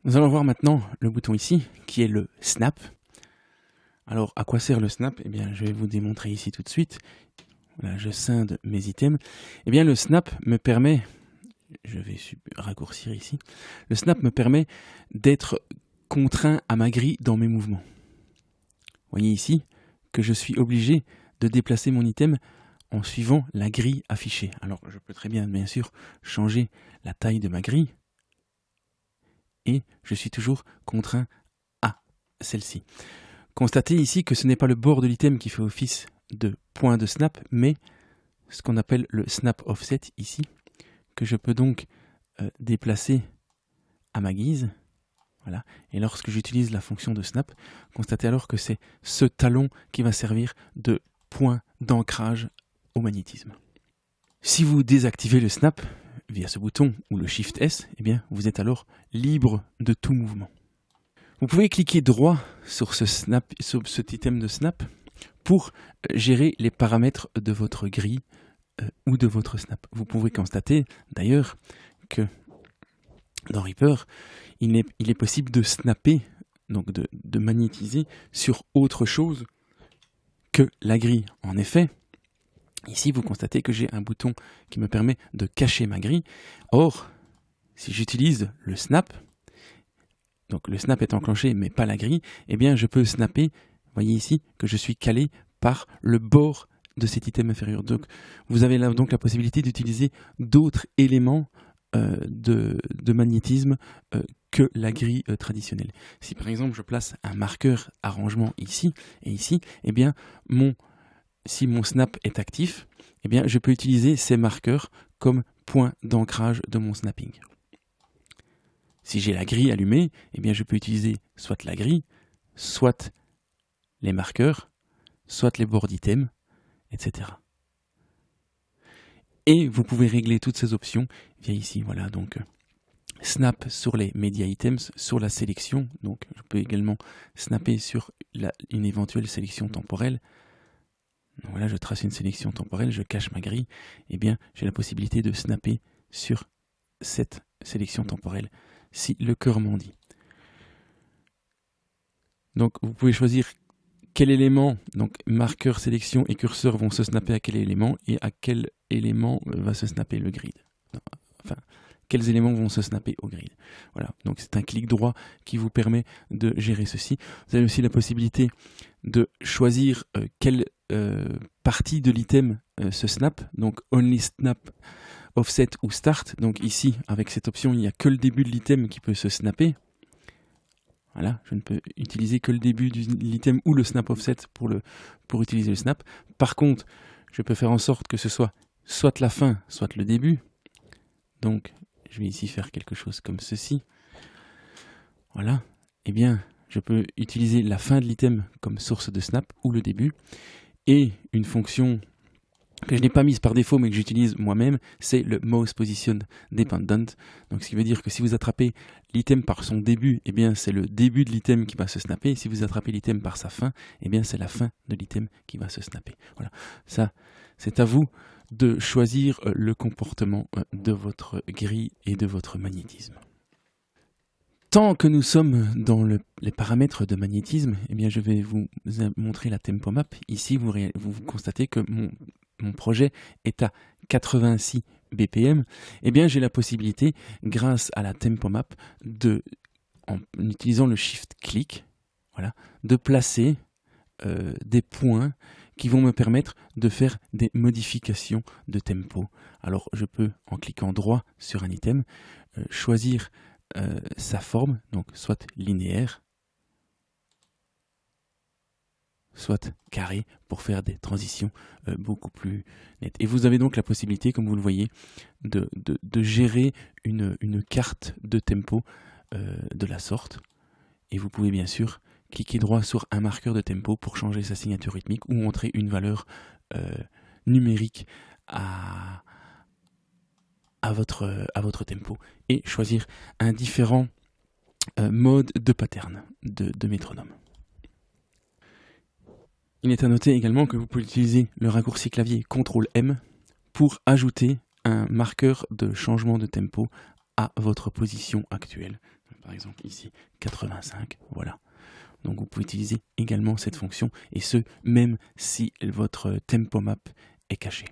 Nous allons voir maintenant le bouton ici, qui est le Snap. Alors, à quoi sert le Snap? Eh bien, je vais vous démontrer ici tout de suite. Voilà, je scinde mes items. Eh bien, le Snap me permet, je vais raccourcir ici, le Snap me permet d'être contraint à ma grille dans mes mouvements. Vous voyez ici que je suis obligé de déplacer mon item en suivant la grille affichée. Alors, je peux très bien sûr, changer la taille de ma grille. Et je suis toujours contraint à celle-ci. Constatez ici que ce n'est pas le bord de l'item qui fait office de point de snap, mais ce qu'on appelle le snap offset ici, que je peux donc déplacer à ma guise. Voilà. Et lorsque j'utilise la fonction de snap, constatez alors que c'est ce talon qui va servir de point d'ancrage au magnétisme. Si vous désactivez le snap via ce bouton ou le Shift S, eh bien, vous êtes alors libre de tout mouvement. Vous pouvez cliquer droit sur cet item de snap pour gérer les paramètres de votre grille ou de votre snap. Vous pouvez constater d'ailleurs que dans Reaper, il est possible de snapper, donc de magnétiser sur autre chose que la grille. En effet, ici, vous constatez que j'ai un bouton qui me permet de cacher ma grille. Or, si j'utilise le snap, donc le snap est enclenché mais pas la grille, eh bien je peux snapper, vous voyez ici que je suis calé par le bord de cet item inférieur. Donc vous avez là donc la possibilité d'utiliser d'autres éléments de magnétisme que la grille traditionnelle. Si par exemple je place un marqueur arrangement ici et ici, eh bien si mon snap est actif, eh bien je peux utiliser ces marqueurs comme point d'ancrage de mon snapping. Si j'ai la grille allumée, eh bien je peux utiliser soit la grille, soit les marqueurs, soit les bords d'items, etc. Et vous pouvez régler toutes ces options via ici. Voilà, donc snap sur les media items, sur la sélection. Donc je peux également snapper sur une éventuelle sélection temporelle. Donc, voilà, je trace une sélection temporelle, je cache ma grille. Eh bien, j'ai la possibilité de snapper sur cette sélection temporelle si le cœur m'en dit. Donc vous pouvez choisir quel élément, donc marqueur, sélection et curseur vont se snapper à quel élément et à quel élément va se snapper le grid. Enfin, quels éléments vont se snapper au grid. Voilà, donc c'est un clic droit qui vous permet de gérer ceci. Vous avez aussi la possibilité de choisir quelle partie de l'item se snap, donc only snap, offset ou start. Donc ici, avec cette option, il n'y a que le début de l'item qui peut se snapper. Voilà, je ne peux utiliser que le début de l'item ou le snap offset pour utiliser le snap. Par contre, je peux faire en sorte que ce soit la fin, soit le début. Donc, je vais ici faire quelque chose comme ceci. Voilà, eh bien, je peux utiliser la fin de l'item comme source de snap ou le début. Et une fonction que je n'ai pas mise par défaut mais que j'utilise moi-même, c'est le Mouse Position Dependent. Donc ce qui veut dire que si vous attrapez l'item par son début, eh bien c'est le début de l'item qui va se snapper. Si vous attrapez l'item par sa fin, eh bien c'est la fin de l'item qui va se snapper. Voilà, ça c'est à vous de choisir le comportement de votre grille et de votre magnétisme. Tant que nous sommes dans les paramètres de magnétisme, eh bien je vais vous montrer la tempo map. Ici, vous constatez que mon projet est à 86 BPM. Eh bien, j'ai la possibilité, grâce à la tempo map, en utilisant le shift-click, voilà, de placer des points qui vont me permettre de faire des modifications de tempo. Alors, je peux, en cliquant droit sur un item, choisir sa forme, donc soit linéaire, soit carré, pour faire des transitions beaucoup plus nettes. Et vous avez donc la possibilité, comme vous le voyez, de gérer une carte de tempo de la sorte. Et vous pouvez bien sûr cliquer droit sur un marqueur de tempo pour changer sa signature rythmique ou montrer une valeur numérique à votre tempo et choisir un différent mode de pattern de métronome. Il est à noter également que vous pouvez utiliser le raccourci clavier CTRL-M pour ajouter un marqueur de changement de tempo à votre position actuelle. par exemple ici 85, voilà. Donc vous pouvez utiliser également cette fonction, et ce, même si votre tempo map est caché.